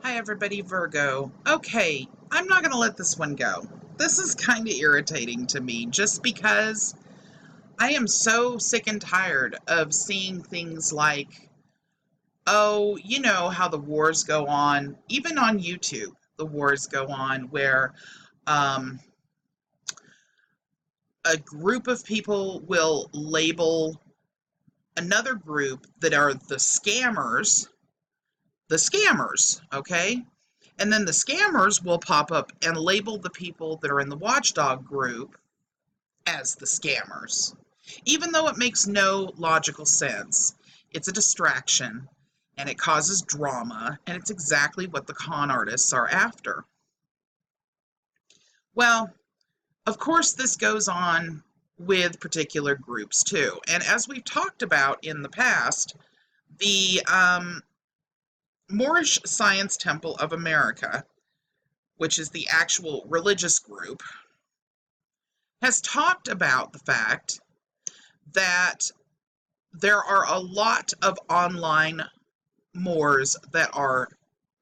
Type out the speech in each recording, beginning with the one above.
Hi everybody, Virgo. Okay, I'm not going to let this one go. This is kind of irritating to me just because I am so sick and tired of seeing things like, oh, you know how the wars go on, even on YouTube, the wars go on where um, a group of people will label another group that are the scammers, okay? And then the scammers will pop up and label the people that are in the watchdog group as the scammers. Even though it makes no logical sense, it's a distraction and it causes drama, and it's exactly what the con artists are after. Well, of course, this goes on with particular groups too. And as we've talked about in the past, the Moorish Science Temple of America, which is the actual religious group, has talked about the fact that there are a lot of online Moors that are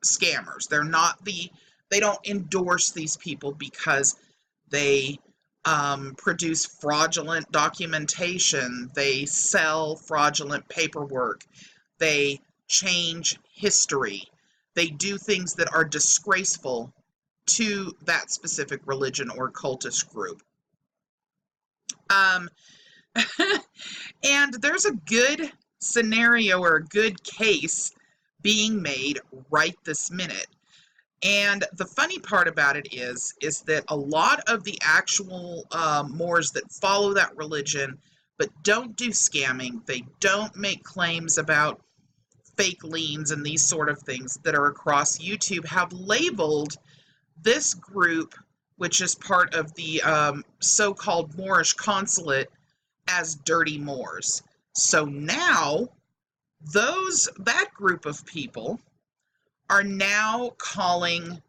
scammers. They don't endorse these people because they produce fraudulent documentation, they sell fraudulent paperwork, they change history, they do things that are disgraceful to that specific religion or cultist group. Um, and there's a good scenario or a good case being made right this minute. And the funny part about it is that a lot of the actual Moors that follow that religion but don't do scamming, they don't make claims about fake liens and these sort of things that are across YouTube, have labeled this group, which is part of the so-called Moorish consulate, as dirty Moors. So now that group of people are now calling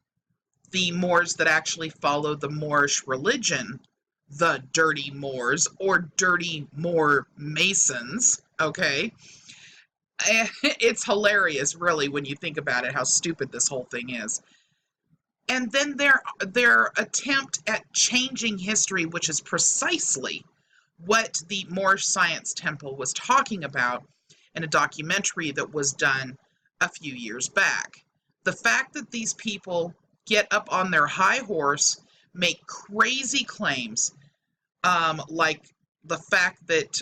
the Moors that actually follow the Moorish religion the dirty Moors or dirty Moor Masons, okay? It's hilarious, really, when you think about it, how stupid this whole thing is. And then their attempt at changing history, which is precisely what the Moorish Science Temple was talking about in a documentary that was done a few years back. The fact that these people get up on their high horse, make crazy claims, like the fact that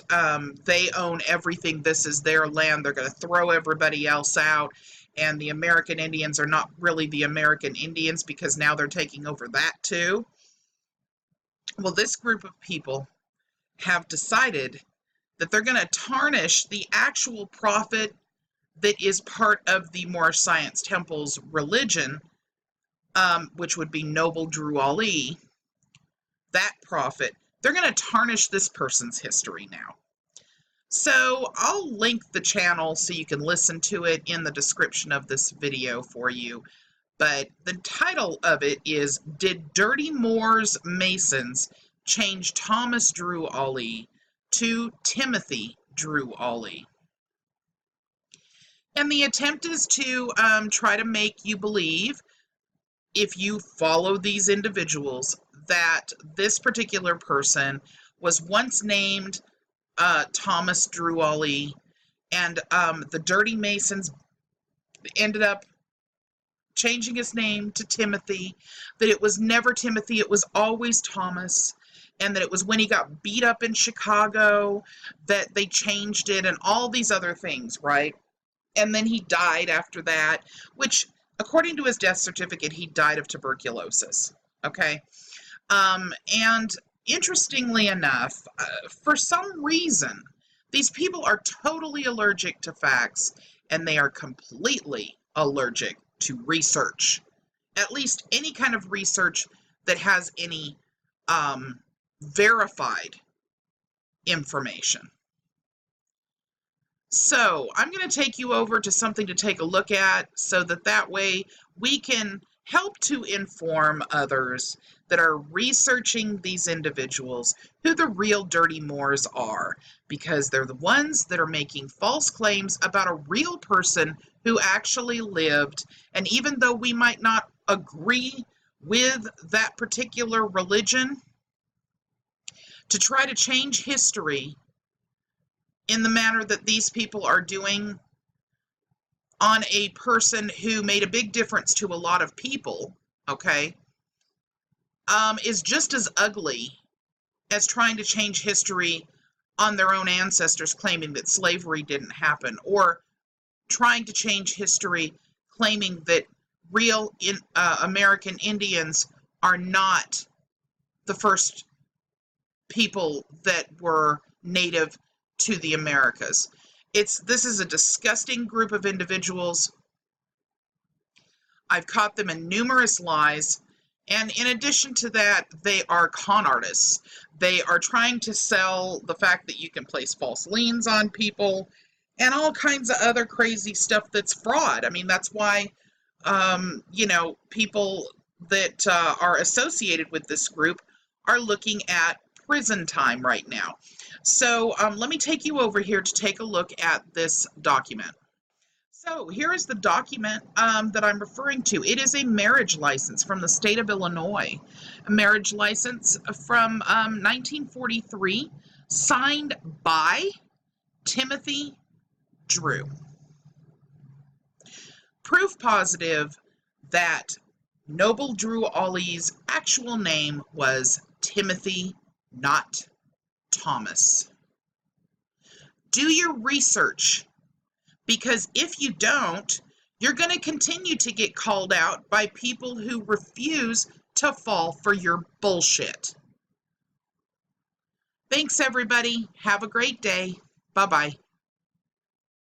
they own everything, this is their land, they're going to throw everybody else out, and the American Indians are not really the American Indians because now they're taking over that too. Well, this group of people have decided that they're going to tarnish the actual prophet that is part of the Moorish Science Temple's religion, which would be Noble Drew Ali, that prophet. They're going to tarnish this person's history now. So I'll link the channel so you can listen to it in the description of this video for you. But the title of it is, Did Dirty Moors Masons Change Thomas Drew Ali to Timothy Drew Ali? And the attempt is to try to make you believe, if you follow these individuals, that this particular person was once named Thomas Drew Ali, and the Dirty Masons ended up changing his name to Timothy, that it was never Timothy, it was always Thomas, and that it was when he got beat up in Chicago that they changed it, and all these other things, right? And then he died after that, which, according to his death certificate, he died of tuberculosis, okay? And interestingly enough, for some reason, these people are totally allergic to facts, and they are completely allergic to research. At least any kind of research that has any verified information. So I'm going to take you over to something to take a look at so that way we can help to inform others that are researching these individuals who the real dirty Moors are, because they're the ones that are making false claims about a real person who actually lived. And even though we might not agree with that particular religion, to try to change history in the manner that these people are doing on a person who made a big difference to a lot of people, okay, is just as ugly as trying to change history on their own ancestors claiming that slavery didn't happen, or trying to change history claiming that real American Indians are not the first people that were native to the Americas. This is a disgusting group of individuals. I've caught them in numerous lies. And in addition to that, they are con artists. They are trying to sell the fact that you can place false liens on people and all kinds of other crazy stuff that's fraud. I mean, that's why, people that are associated with this group are looking at prison time right now. So let me take you over here to take a look at this document. So here is the document that I'm referring to. It is a marriage license from the state of Illinois, a marriage license from 1943, signed by Timothy Drew. Proof positive that Noble Drew Ollie's actual name was Timothy, not Thomas. Do your research, because if you don't, you're going to continue to get called out by people who refuse to fall for your bullshit. Thanks, everybody. Have a great day. Bye-bye.